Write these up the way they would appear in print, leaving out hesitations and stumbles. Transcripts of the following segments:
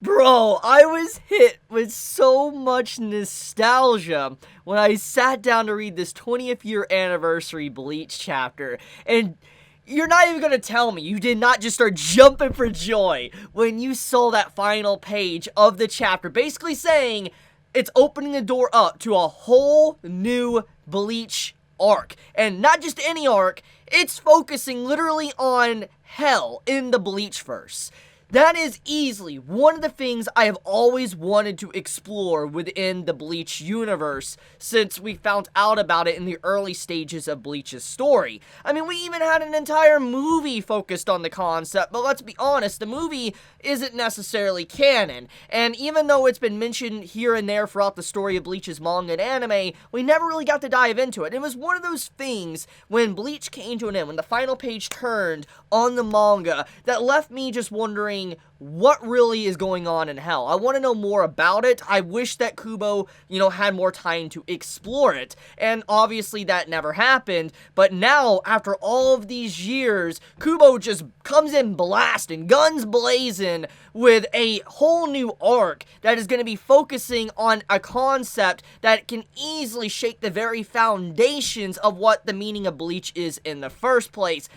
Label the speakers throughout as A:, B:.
A: Bro, I was hit with so much nostalgia when I sat down to read this 20th year anniversary Bleach chapter, and you're not even gonna tell me you did not just start jumping for joy when you saw that final page of the chapter, basically saying it's opening the door up to a whole new Bleach arc. And not just any arc, it's focusing literally on hell in the Bleachverse. That is easily one of the things I have always wanted to explore within the Bleach universe since we found out about it in the early stages of Bleach's story. I mean, we even had an entire movie focused on the concept, but let's be honest, the movie isn't necessarily canon, and even though it's been mentioned here and there throughout the story of Bleach's manga and anime, we never really got to dive into it. It was one of those things when Bleach came to an end, when the final page turned on the manga, that left me just wondering what really is going on in hell. I want to know more about it. I wish that Kubo, had more time to explore it. And obviously that never happened. But now, after all of these years, Kubo just comes in blasting, guns blazing, with a whole new arc that is going to be focusing on a concept that can easily shake the very foundations of what the meaning of Bleach is in the first place.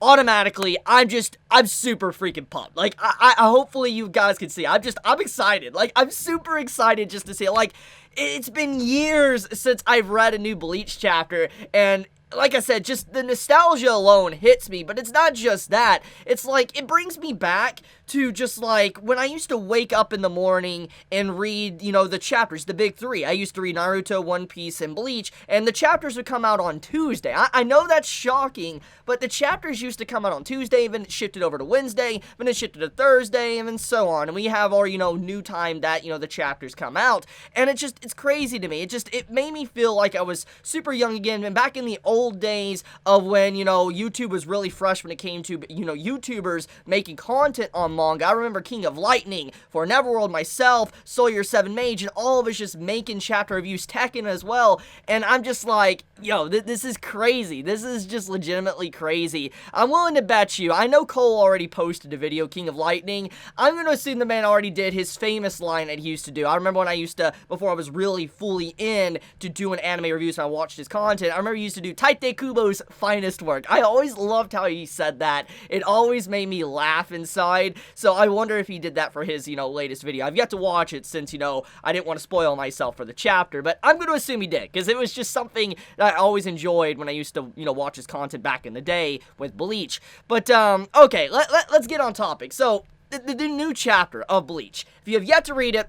A: Automatically, I'm super freaking pumped. Like, I hopefully you guys can see, I'm excited. Like, I'm super excited just to see it. Like, it's been years since I've read a new Bleach chapter, and like I said, just the nostalgia alone hits me, but it's not just that. It's like, it brings me back to just like when I used to wake up in the morning and read, the chapters, the big three. I used to read Naruto, One Piece, and Bleach, and the chapters would come out on Tuesday. I know that's shocking, but the chapters used to come out on Tuesday, then it shifted over to Wednesday, then it shifted to Thursday, and then so on. And we have our, new time that, the chapters come out, and it's crazy to me. It made me feel like I was super young again, and back in the old days of when, YouTube was really fresh when it came to, YouTubers making content on manga. I remember King of Lightning, For Neverworld, myself, Sawyer 7 Mage, and all of us just making chapter reviews, Tekken as well, and I'm just like, yo, this is crazy. This is just legitimately crazy. I'm willing to bet you, I know Cole already posted a video, King of Lightning. I'm going to assume the man already did his famous line that he used to do. I remember when I used to, before I was really fully in to doing anime reviews and I watched his content, I remember he used to do Tite Kubo's finest work. I always loved how he said that. It always made me laugh inside, so I wonder if he did that for his, latest video. I've yet to watch it since, I didn't want to spoil myself for the chapter, but I'm going to assume he did, because it was just something that I always enjoyed when I used to, watch his content back in the day with Bleach. But, okay, let's get on topic. So, the new chapter of Bleach. If you have yet to read it,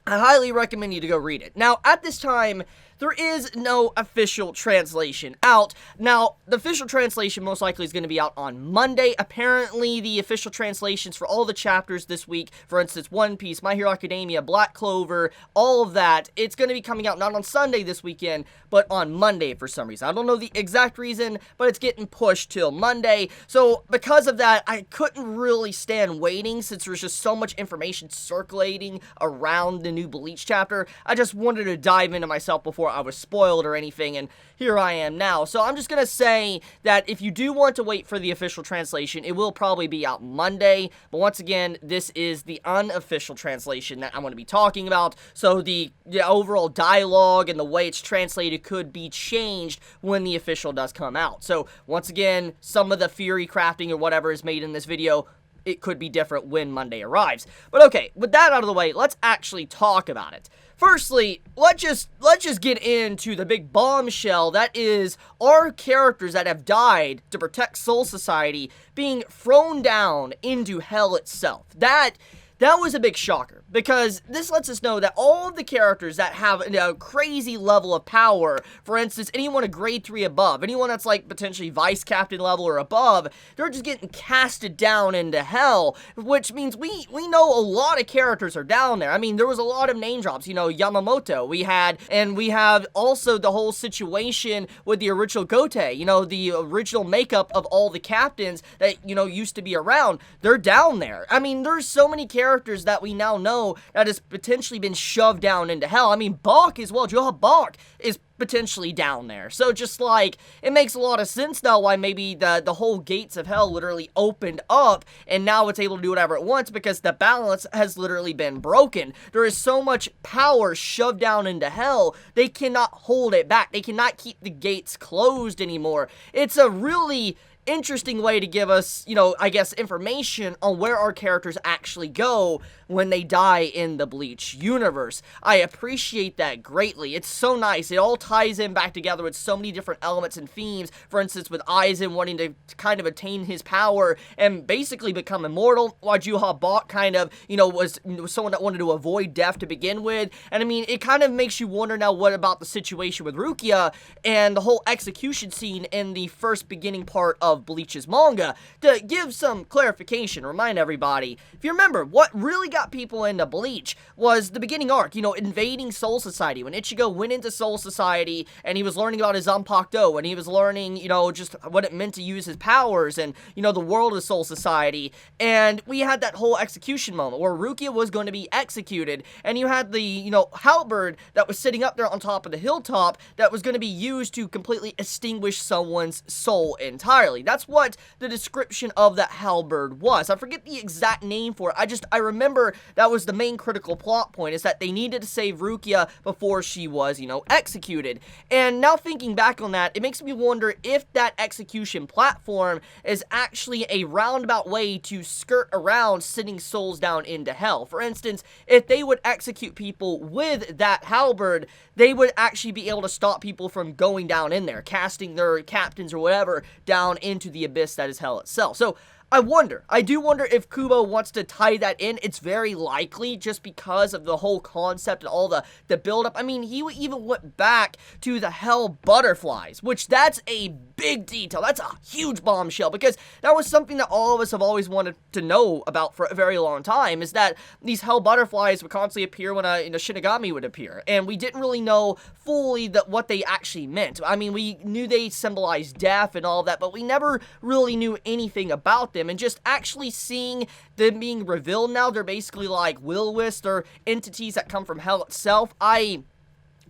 A: I highly recommend you to go read it. Now, at this time, there is no official translation out. Now, the official translation most likely is going to be out on Monday. Apparently, the official translations for all the chapters this week, for instance, One Piece, My Hero Academia, Black Clover, all of that, it's going to be coming out not on Sunday this weekend, but on Monday for some reason. I don't know the exact reason, but it's getting pushed till Monday. So, because of that, I couldn't really stand waiting since there's just so much information circulating around the new Bleach chapter. I just wanted to dive into myself before I was spoiled or anything, and here I am now. So I'm just gonna say that if you do want to wait for the official translation, it will probably be out Monday, but once again, this is the unofficial translation that I'm going to be talking about, so the overall dialogue and the way it's translated could be changed when the official does come out. So once again, some of the theory crafting or whatever is made in this video, it could be different when Monday arrives. But okay, with that out of the way, let's actually talk about it. Firstly, let's just get into the big bombshell that is our characters that have died to protect Soul Society being thrown down into hell itself. That was a big shocker, because this lets us know that all of the characters that have a crazy level of power, for instance, anyone a grade 3 above, anyone that's like potentially vice captain level or above, they're just getting casted down into hell, which means we know a lot of characters are down there. I mean, there was a lot of name drops, Yamamoto, we have also the whole situation with the original Gote, the original makeup of all the captains that, used to be around, they're down there. I mean, there's so many characters that we now know that has potentially been shoved down into hell. I mean, Bach as well, Joha Bach is potentially down there. So just like, it makes a lot of sense now why maybe the whole gates of hell literally opened up, and now it's able to do whatever it wants, because the balance has literally been broken. There is so much power shoved down into hell, they cannot hold it back. They cannot keep the gates closed anymore. It's a really interesting way to give us, I guess, information on where our characters actually go when they die in the Bleach universe. I appreciate that greatly. It's so nice. It all ties in back together with so many different elements and themes. For instance, with Aizen wanting to kind of attain his power and basically become immortal, while Juha Bach kind of, was someone that wanted to avoid death to begin with. And I mean, it kind of makes you wonder now, what about the situation with Rukia and the whole execution scene in the first beginning part of Bleach's manga. To give some clarification, remind everybody, if you remember, what really got people into Bleach was the beginning arc, invading Soul Society. When Ichigo went into Soul Society and he was learning about his Zanpakuto, and he was learning, just what it meant to use his powers, and, the world of Soul Society. And we had that whole execution moment where Rukia was going to be executed, and you had the, halberd that was sitting up there on top of the hilltop that was going to be used to completely extinguish someone's soul entirely. That's what the description of that halberd was. I forget the exact name for it. I remember that was the main critical plot point, is that they needed to save Rukia before she was, executed. And now thinking back on that, it makes me wonder if that execution platform is actually a roundabout way to skirt around sending souls down into hell. For instance, if they would execute people with that halberd, they would actually be able to stop people from going down in there, casting their captains or whatever down into the abyss that is hell itself. So I do wonder if Kubo wants to tie that in. It's very likely, just because of the whole concept and all the build-up. I mean, he even went back to the hell butterflies, which that's a big detail. That's a huge bombshell, because that was something that all of us have always wanted to know about for a very long time, is that these hell butterflies would constantly appear when a Shinigami would appear, and we didn't really know fully what they actually meant. I mean, we knew they symbolized death and all that, but we never really knew anything about them. And just actually seeing them being revealed now, they're basically like will-o-wisps, or entities that come from hell itself. I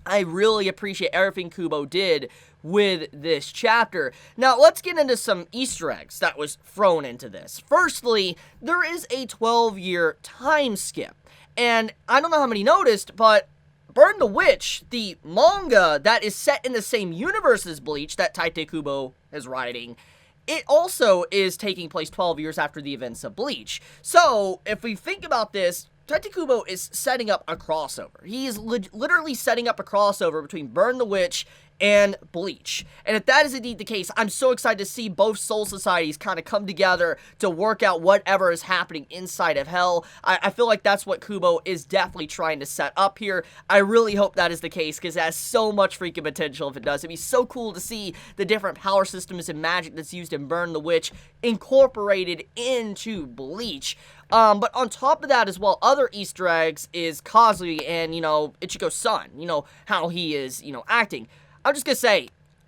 A: really appreciate everything Kubo did with this chapter. Now, let's get into some Easter eggs that was thrown into this. Firstly, there is a 12-year time skip. And I don't know how many noticed, but Burn the Witch, the manga that is set in the same universe as Bleach that Tite Kubo is writing, it also is taking place 12 years after the events of Bleach. So, if we think about this, Tite Kubo is setting up a crossover. He is literally setting up a crossover between Burn the Witch and Bleach. And if that is indeed the case, I'm so excited to see both soul societies kind of come together to work out whatever is happening inside of hell. I feel like that's what Kubo is definitely trying to set up here. I really hope that is the case, because it has so much freaking potential if it does. It'd be so cool to see the different power systems and magic that's used in Burn the Witch incorporated into Bleach. But on top of that as well, other Easter eggs is Kazui and, Ichigo's son, how he is, acting. I'm just gonna say,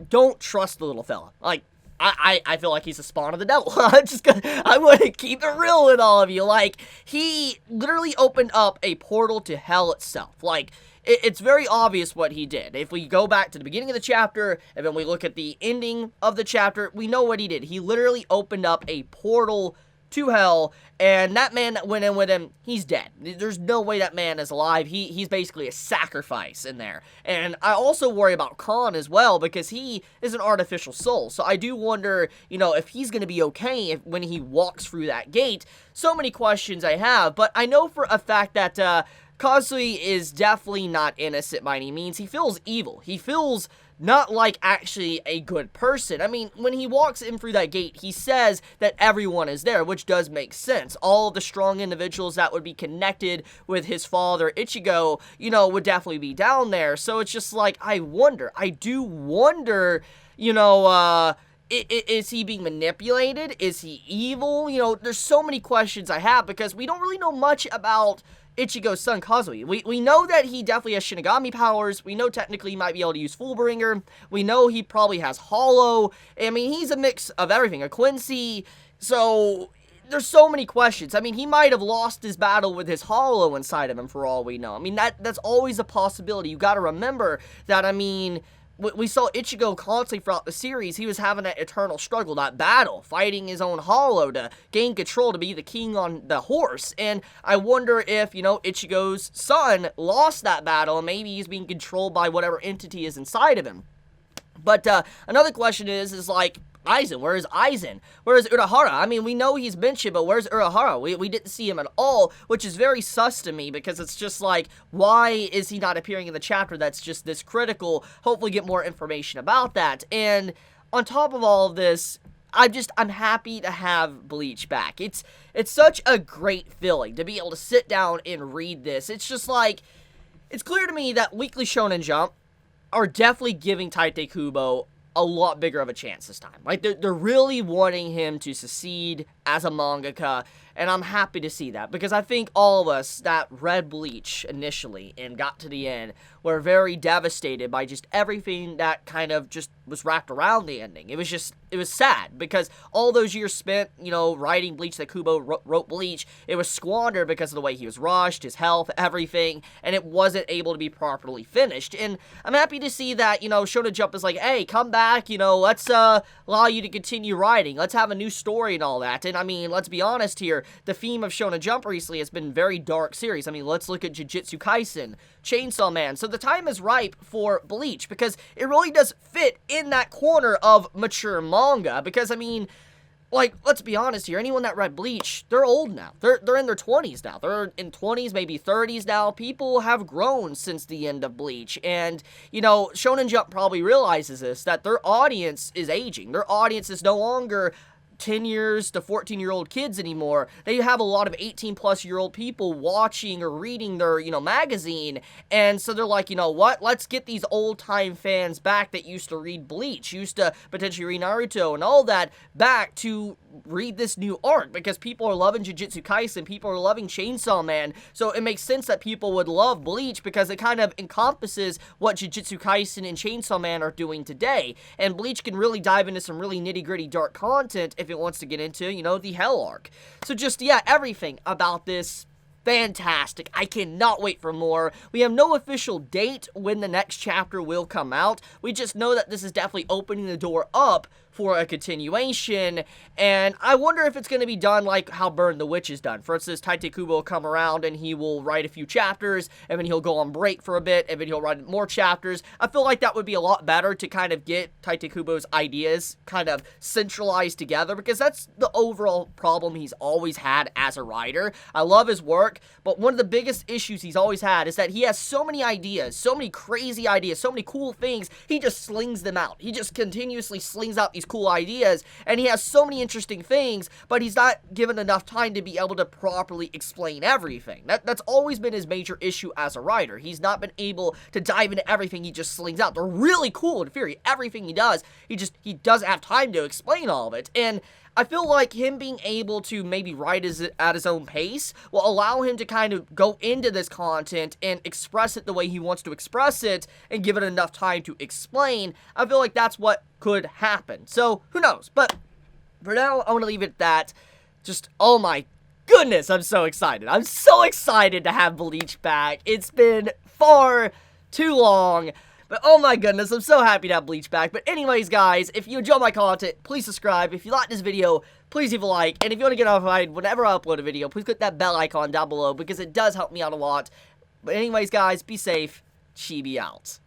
A: don't trust the little fella. Like, I feel like he's a spawn of the devil. I want to keep it real with all of you. Like, he literally opened up a portal to hell itself. Like, it's very obvious what he did. If we go back to the beginning of the chapter, and then we look at the ending of the chapter, we know what he did. He literally opened up a portal to hell, and that man that went in with him, he's dead. There's no way that man is alive. He's basically a sacrifice in there. And I also worry about Khan as well, because he is an artificial soul. So I do wonder, if he's going to be okay when he walks through that gate. So many questions I have, but I know for a fact that Kazui is definitely not innocent by any means. He feels evil. He feels not like actually a good person. I mean, when he walks in through that gate, he says that everyone is there, which does make sense. All of the strong individuals that would be connected with his father, Ichigo, would definitely be down there. So it's just like, I do wonder, is he being manipulated? Is he evil? There's so many questions I have, because we don't really know much about Ichigo's son, Kazui. We know that he definitely has Shinigami powers. We know technically he might be able to use Fullbringer. We know he probably has Hollow. I mean, he's a mix of everything. A Quincy. So there's so many questions. I mean, he might have lost his battle with his Hollow inside of him for all we know. I mean, that's always a possibility. You gotta remember that, I mean, we saw Ichigo constantly throughout the series. He was having that eternal struggle, that battle, fighting his own hollow to gain control, to be the king on the horse. And I wonder if, Ichigo's son lost that battle, and maybe he's being controlled by whatever entity is inside of him. But another question is like, Aizen, where is Aizen? Where is Urahara? I mean, we know he's mentioned, but where's Urahara? We didn't see him at all, which is very sus to me, because it's just like, why is he not appearing in the chapter that's just this critical? Hopefully get more information about that. And on top of all of this, I'm happy to have Bleach back. It's such a great feeling to be able to sit down and read this. It's just like, it's clear to me that Weekly Shonen Jump are definitely giving Tite Kubo a lot bigger of a chance this time. Like, they're really wanting him to succeed as a mangaka, and I'm happy to see that, because I think all of us that read Bleach initially and got to the end were very devastated by just everything that kind of just was wrapped around the ending. It was sad, because all those years spent, writing Bleach, that Kubo wrote Bleach, it was squandered because of the way he was rushed, his health, everything, and it wasn't able to be properly finished. And I'm happy to see that, Shonen Jump is like, hey, come back, let's allow you to continue writing, let's have a new story and all that. And I mean, let's be honest here, the theme of Shonen Jump recently has been very dark series. I mean, let's look at Jujutsu Kaisen, Chainsaw Man. So the time is ripe for Bleach, because it really does fit in that corner of mature manga. Because, I mean, like, let's be honest here, anyone that read Bleach, they're old now. They're in their 20s now. They're in 20s, maybe 30s now. People have grown since the end of Bleach. And, Shonen Jump probably realizes this, that their audience is aging. Their audience is no longer 10 years to 14-year-old kids anymore. They have a lot of 18-plus-year-old people watching or reading their, magazine, and so they're like, what? Let's get these old-time fans back that used to read Bleach, used to potentially read Naruto and all that, back to read this new arc, because people are loving Jujutsu Kaisen, people are loving Chainsaw Man, so it makes sense that people would love Bleach, because it kind of encompasses what Jujutsu Kaisen and Chainsaw Man are doing today, and Bleach can really dive into some really nitty-gritty dark content if it wants to get into, the Hell arc. So just, yeah, everything about this, fantastic. I cannot wait for more. We have no official date when the next chapter will come out. We just know that this is definitely opening the door up for a continuation, and I wonder if it's going to be done like how Burn the Witch is done. For instance, Tite Kubo will come around and he will write a few chapters, and then he'll go on break for a bit, and then he'll write more chapters. I feel like that would be a lot better to kind of get Tite Kubo's ideas kind of centralized together, because that's the overall problem he's always had as a writer. I love his work, but one of the biggest issues he's always had is that he has so many ideas, so many crazy ideas, so many cool things, he just slings them out. He just continuously slings out these cool ideas, and he has so many interesting things, but he's not given enough time to be able to properly explain everything. That's always been his major issue as a writer. He's not been able to dive into everything he just slings out. They're really cool in theory, everything he does, he doesn't have time to explain all of it, and I feel like him being able to maybe write at his own pace will allow him to kind of go into this content and express it the way he wants to express it and give it enough time to explain. I feel like that's what could happen. So, who knows? But for now, I want to leave it at that. Just, oh my goodness, I'm so excited. I'm so excited to have Bleach back. It's been far too long. But oh my goodness, I'm so happy to have Bleach back. But anyways, guys, if you enjoy my content, please subscribe. If you like this video, please leave a like. And if you want to get notified whenever I upload a video, please click that bell icon down below, because it does help me out a lot. But anyways, guys, be safe. Chibi out.